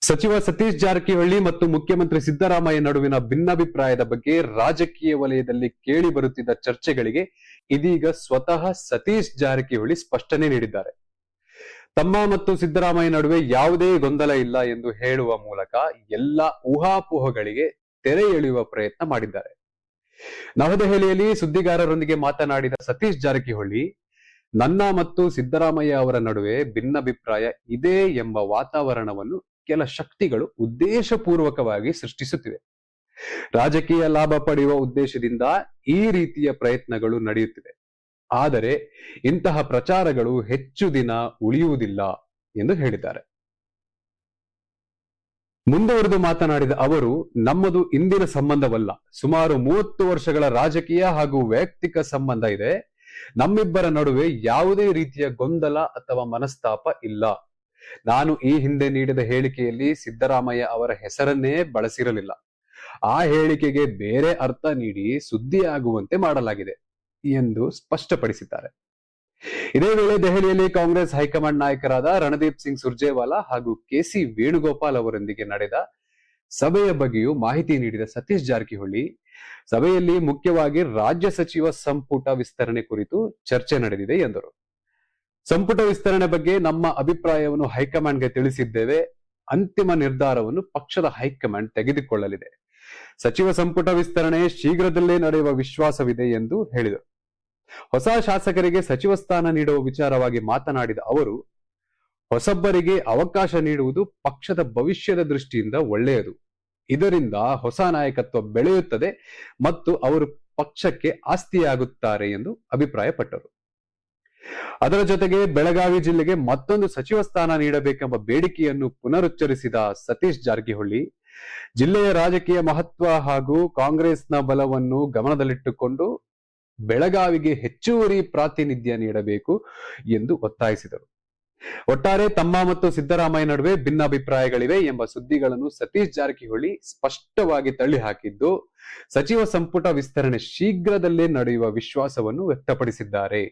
ಸಚಿವ ಸತೀಶ್ ಜಾರಕಿಹೊಳಿ ಮತ್ತು ಮುಖ್ಯಮಂತ್ರಿ ಸಿದ್ದರಾಮಯ್ಯ ನಡುವಿನ ಭಿನ್ನಾಭಿಪ್ರಾಯದ ಬಗ್ಗೆ ರಾಜಕೀಯ ವಲಯದಲ್ಲಿ ಕೇಳಿ ಬರುತ್ತಿದ್ದ ಚರ್ಚೆಗಳಿಗೆ ಇದೀಗ ಸ್ವತಃ ಸತೀಶ್ ಜಾರಕಿಹೊಳಿ ಸ್ಪಷ್ಟನೆ ನೀಡಿದ್ದಾರೆ. ತಮ್ಮ ಮತ್ತು ಸಿದ್ದರಾಮಯ್ಯ ನಡುವೆ ಯಾವುದೇ ಗೊಂದಲ ಇಲ್ಲ ಎಂದು ಹೇಳುವ ಮೂಲಕ ಎಲ್ಲ ಊಹಾಪೋಹಗಳಿಗೆ ತೆರೆ ಎಳೆಯುವ ಪ್ರಯತ್ನ ಮಾಡಿದ್ದಾರೆ. ನವದೆಹಲಿಯಲ್ಲಿ ಸುದ್ದಿಗಾರರೊಂದಿಗೆ ಮಾತನಾಡಿದ ಸತೀಶ್ ಜಾರಕಿಹೊಳಿ, ನನ್ನ ಮತ್ತು ಸಿದ್ದರಾಮಯ್ಯ ಅವರ ನಡುವೆ ಭಿನ್ನಾಭಿಪ್ರಾಯ ಇದೆ ಎಂಬ ವಾತಾವರಣವನ್ನು ಕೆಲ ಶಕ್ತಿಗಳು ಉದ್ದೇಶಪೂರ್ವಕವಾಗಿ ಸೃಷ್ಟಿಸುತ್ತಿವೆ. ರಾಜಕೀಯ ಲಾಭ ಪಡೆಯುವ ಉದ್ದೇಶದಿಂದ ಈ ರೀತಿಯ ಪ್ರಯತ್ನಗಳು ನಡೆಯುತ್ತಿವೆ. ಆದರೆ ಇಂತಹ ಪ್ರಚಾರಗಳು ಹೆಚ್ಚು ದಿನ ಉಳಿಯುವುದಿಲ್ಲ ಎಂದು ಹೇಳಿದ್ದಾರೆ. ಮುಂದುವರೆದು ಮಾತನಾಡಿದ ಅವರು, ನಮ್ಮದು ಇಂದಿನ ಸಂಬಂಧವಲ್ಲ, ಸುಮಾರು 30 ವರ್ಷಗಳ ರಾಜಕೀಯ ಹಾಗೂ ವೈಯಕ್ತಿಕ ಸಂಬಂಧ ಇದೆ. ನಮ್ಮಿಬ್ಬರ ನಡುವೆ ಯಾವುದೇ ರೀತಿಯ ಗೊಂದಲ ಅಥವಾ ಮನಸ್ತಾಪ ಇಲ್ಲ. ನಾನು ಈ ಹಿಂದೆ ನೀಡಿದ ಹೇಳಿಕೆಯಲ್ಲಿ ಸಿದ್ದರಾಮಯ್ಯ ಅವರ ಹೆಸರನ್ನೇ ಬಳಸಿರಲಿಲ್ಲ. ಆ ಹೇಳಿಕೆಗೆ ಬೇರೆ ಅರ್ಥ ನೀಡಿ ಸುದ್ದಿಯಾಗುವಂತೆ ಮಾಡಲಾಗಿದೆ ಎಂದು ಸ್ಪಷ್ಟಪಡಿಸಿದ್ದಾರೆ. ಇದೇ ವೇಳೆ ದೆಹಲಿಯಲ್ಲಿ ಕಾಂಗ್ರೆಸ್ ಹೈಕಮಾಂಡ್ ನಾಯಕರಾದ ರಣದೀಪ್ ಸಿಂಗ್ ಸುರ್ಜೇವಾಲಾ ಹಾಗೂ ಕೆಸಿ ವೇಣುಗೋಪಾಲ್ ಅವರೊಂದಿಗೆ ನಡೆದ ಸಭೆಯ ಬಗ್ಗೆಯೂ ಮಾಹಿತಿ ನೀಡಿದ ಸತೀಶ್ ಜಾರಕಿಹೊಳಿ, ಸಭೆಯಲ್ಲಿ ಮುಖ್ಯವಾಗಿ ರಾಜ್ಯ ಸಚಿವ ಸಂಪುಟ ವಿಸ್ತರಣೆ ಕುರಿತು ಚರ್ಚೆ ನಡೆದಿದೆ ಎಂದರು. ಸಂಪುಟ ವಿಸ್ತರಣೆ ಬಗ್ಗೆ ನಮ್ಮ ಅಭಿಪ್ರಾಯವನ್ನು ಹೈಕಮಾಂಡ್ಗೆ ತಿಳಿಸಿದ್ದೇವೆ. ಅಂತಿಮ ನಿರ್ಧಾರವನ್ನು ಪಕ್ಷದ ಹೈಕಮಾಂಡ್ ತೆಗೆದುಕೊಳ್ಳಲಿದೆ. ಸಚಿವ ಸಂಪುಟ ವಿಸ್ತರಣೆ ಶೀಘ್ರದಲ್ಲೇ ನಡೆಯುವ ವಿಶ್ವಾಸವಿದೆ ಎಂದು ಹೇಳಿದರು. ಹೊಸ ಶಾಸಕರಿಗೆ ಸಚಿವ ಸ್ಥಾನ ನೀಡುವ ವಿಚಾರವಾಗಿ ಮಾತನಾಡಿದ ಅವರು, ಹೊಸಬ್ಬರಿಗೆ ಅವಕಾಶ ನೀಡುವುದು ಪಕ್ಷದ ಭವಿಷ್ಯದ ದೃಷ್ಟಿಯಿಂದ ಒಳ್ಳೆಯದು. ಇದರಿಂದ ಹೊಸ ನಾಯಕತ್ವ ಬೆಳೆಯುತ್ತದೆ ಮತ್ತು ಅವರು ಪಕ್ಷಕ್ಕೆ ಆಸ್ತಿಯಾಗುತ್ತಾರೆ ಎಂದು ಅಭಿಪ್ರಾಯಪಟ್ಟರು. ಅದರ ಜೊತೆಗೆ ಬೆಳಗಾವಿ ಜಿಲ್ಲೆಗೆ ಮತ್ತೊಂದು ಸಚಿವ ಸ್ಥಾನ ನೀಡಬೇಕೆಂಬ ಬೇಡಿಕೆಯನ್ನು ಪುನರುಚ್ಚರಿಸಿದ ಸತೀಶ್ ಜಾರಕಿಹೊಳಿ, ಜಿಲ್ಲೆಯ ರಾಜಕೀಯ ಮಹತ್ವ ಹಾಗೂ ಕಾಂಗ್ರೆಸ್ನ ಬಲವನ್ನು ಗಮನದಲ್ಲಿಟ್ಟುಕೊಂಡು ಬೆಳಗಾವಿಗೆ ಹೆಚ್ಚುವರಿ ಪ್ರಾತಿನಿಧ್ಯ ನೀಡಬೇಕು ಎಂದು ಒತ್ತಾಯಿಸಿದರು. ಒಟ್ಟಾರೆ ತಮ್ಮ ಮತ್ತು ಸಿದ್ದರಾಮಯ್ಯ ನಡುವೆ ಭಿನ್ನಾಭಿಪ್ರಾಯಗಳಿವೆ ಎಂಬ ಸುದ್ದಿಗಳನ್ನು ಸತೀಶ್ ಜಾರಕಿಹೊಳಿ ಸ್ಪಷ್ಟವಾಗಿ ತಳ್ಳಿಹಾಕಿದ್ದು, ಸಚಿವ ಸಂಪುಟ ವಿಸ್ತರಣೆ ಶೀಘ್ರದಲ್ಲೇ ನಡೆಯುವ ವಿಶ್ವಾಸವನ್ನು ವ್ಯಕ್ತಪಡಿಸಿದ್ದಾರೆ.